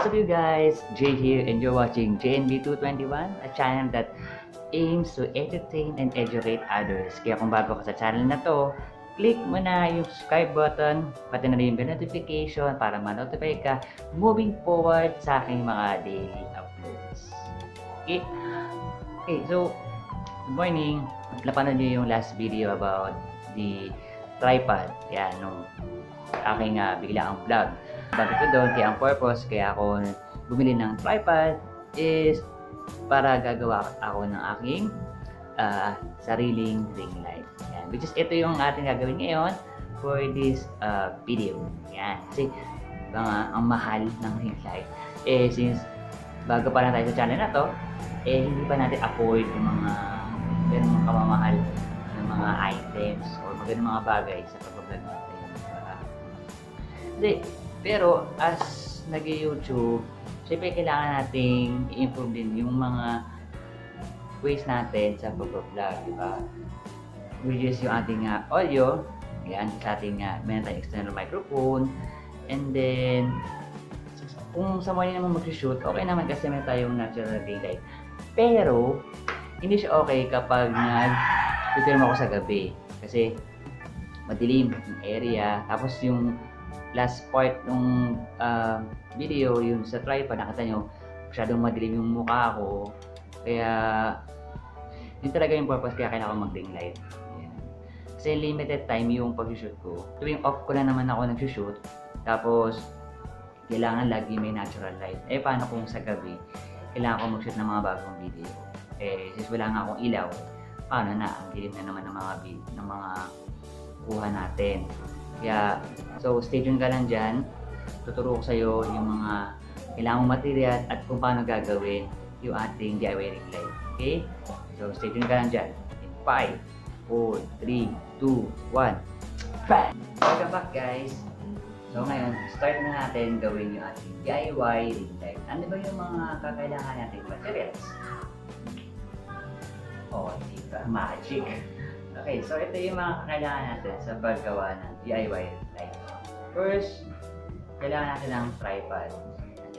What's up you guys? Jay here and you're watching JNB221, a channel that aims to entertain and educate others. Kaya kung bago ka sa channel na to, click mo na yung subscribe button, pati na rin yung notification para ma-notify ka moving forward sa aking mga daily uploads. Okay, so good morning. Napanood nyo yung last video about the tripod. Yan, nung aking biglaang vlog. Sabi ko doon, kaya ang purpose kaya ako bumili ng tripod is para gagawa ako ng aking sariling ring light. Yan. Which is ito yung ating gagawin ngayon for this video. Yan. Kasi ang mahal ng ring light. Since bago pa lang tayo sa channel na to, hindi pa natin afford yung mga ganun kamamahal ng mga items or magandang mga bagay sa pag-vlog natin. Pero as nag-YouTube, syempre kailangan nating i-improve din yung mga ways natin sa pag-vlog, di ba? Which is yung ating audio, yan, sa ating meron tayong external microphone, and then kung sa morning naman mag-shoot, okay naman kasi meron tayong natural daylight. Pero hindi siya okay kapag nag-film ako sa gabi kasi madilim yung area, tapos yung last part ng video, yung sa tripod, nakita nyo, masyadong madilim yung mukha ko. Kaya, yun talaga yung purpose kaya kailangan ko mag-ring light. Ayan. Kasi limited time yung pag-shoot ko. Tuwing off ko lang naman ako nag-shoot, tapos kailangan lagi may natural light. Paano kung sa gabi, kailangan ko mag-shoot ng mga bagong video? Since wala nga akong ilaw, paano na? Ang dilim na naman ng mga kuha natin. Kaya, so stay tuned ka lang dyan. Tuturo ko sa'yo yung mga kailangang material at kung paano gagawin yung ating DIY ring light. Okay? So stay tuned ka lang dyan. In 5, 4, 3, 2, 1. Try! Welcome back guys! So ngayon, start na natin gawin yung ating DIY ring light. Ano ba yung mga kakailangan natin materials? Di ba? Magic! Okay, so ito yung mga kailangan natin sa paggawa ng DIY light. First, kailangan natin ng tripod.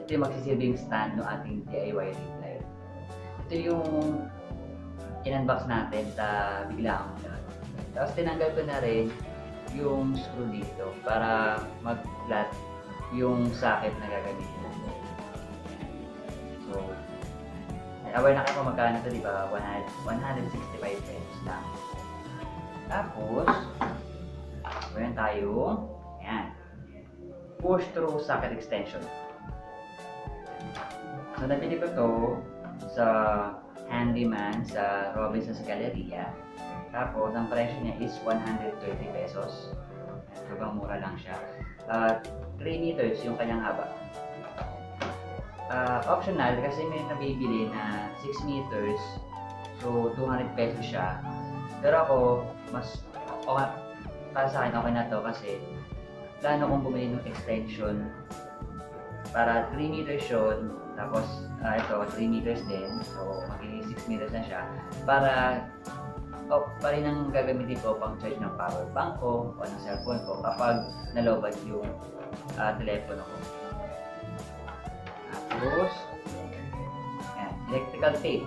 Ito yung magsisilbing stand ng ating DIY ring light. Ito yung in-unbox natin sa biglaang vlog. Tapos tinanggal ko na rin yung screw dito para mag-flat yung socket na gagamitin natin. So, aware na kayo kung magkano ito, di ba? 165 pesos lang. Tapos, meron tayong push-through socket extension. So, nabili ko to sa handyman sa Robinson's Galleria. Tapos, ang presyo niya is 130 pesos. Sobrang mura lang siya. 3 meters yung kanyang haba. Optional kasi may nabibili na 6 meters. So, 200 pesos siya. Pero ako, para sa akin okay na to kasi plano kong bumili ng extension para 3 meters yun, tapos ito 3 meters din, so magiging 6 meters na siya para pa rin ang gagamitin ko pang charge ng power bank ko o ng cellphone ko kapag nalobat yung telepono ko. Tapos electrical tape,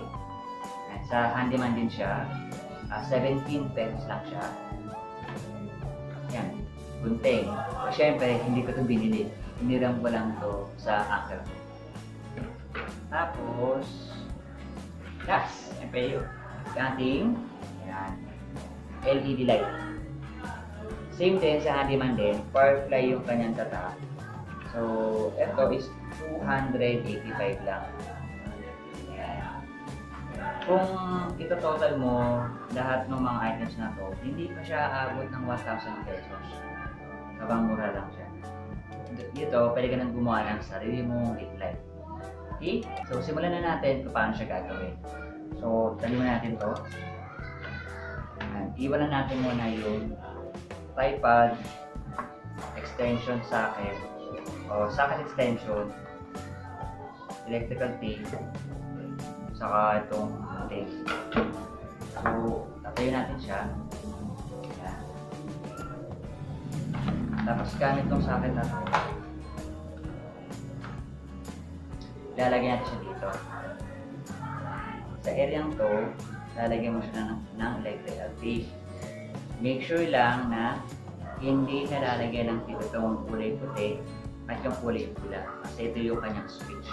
sa handyman din siya. 17 pesos lang siya. Yan, gunting. So, syempre, hindi ko ito binili. Hiniram ko lang ito sa anchor. Tapos, syempre yung ating LED light. Same din sa handyman din, firefly yung kanyang tata. So, ito is 285 lang. Kung ito total mo lahat ng mga items na to, hindi pa siya abot ng 1,000 pesos. Sabang mura lang siya. Dito, pwede ka nang gumawa ng sarili mong ring light. Okay? So, simulan na natin kung paano siya gagawin. So, taliman natin to. Iwan na natin muna yung tripod, extension socket, o socket extension, electrical tape, saka itong tape. So, tatayo natin siya. Ayan. Tapos gamit itong socket na ito, lalagyan natin siya dito. Sa areang to, lalagyan mo siya ng electrical fish. Make sure lang na hindi nalalagyan ng dito itong kulay puti at yung kulay pula. Kasi ito yung kanyang switch.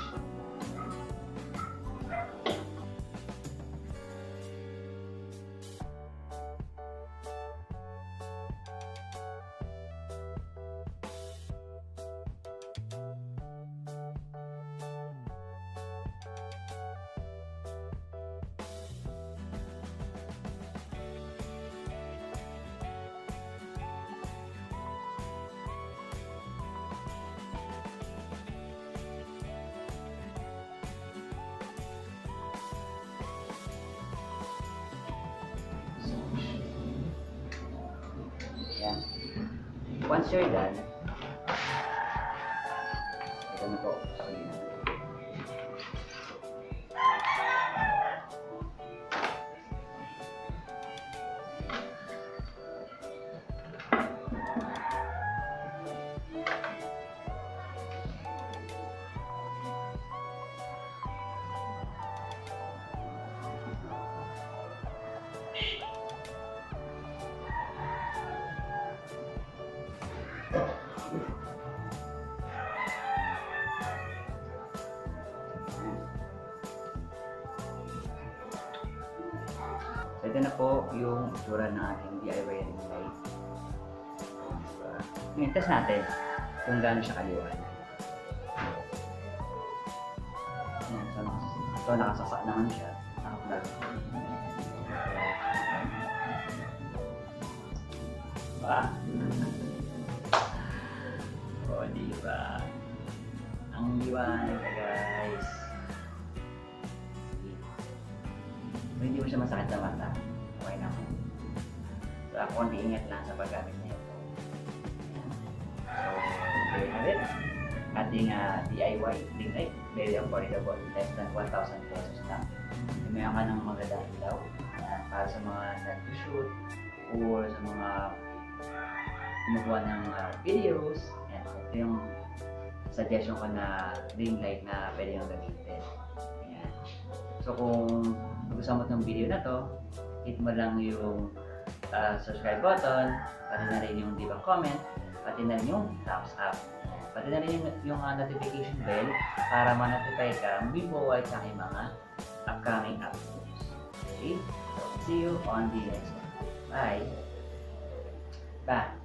Yan. Once you're done, ito na po. So, ito na po yung itsura ng ating DIY ring light. Ngayon, test natin kung gaano siya kaliwanag. Ayan, so nakasasak naman siya. Nakaplug. Diba? O, diba? Ang liwanag na, guys. So, hindi mo siya masakit sa mata. Okay naman. So, ako konti ingat lang sa paggamit niya. So, there you have it. Ating DIY ring light. Very affordable. Less than 1,000 pesos lang. Mayroon ka ng magandang ilaw. Para sa mga nag-shoot or sa mga kumukuha ng videos. Yan. Ito yung suggestion ko na ring light na pwede yung gamitin. Yan. So, kung gusto mo itong video na to, hit mo lang yung subscribe button, pati na rin yung leave a comment, pati na rin yung thumbs up, pati na rin yung notification bell para ma-notify ka before sa aking mga upcoming uploads. Okay? So, see you on the next one. Bye! Bye!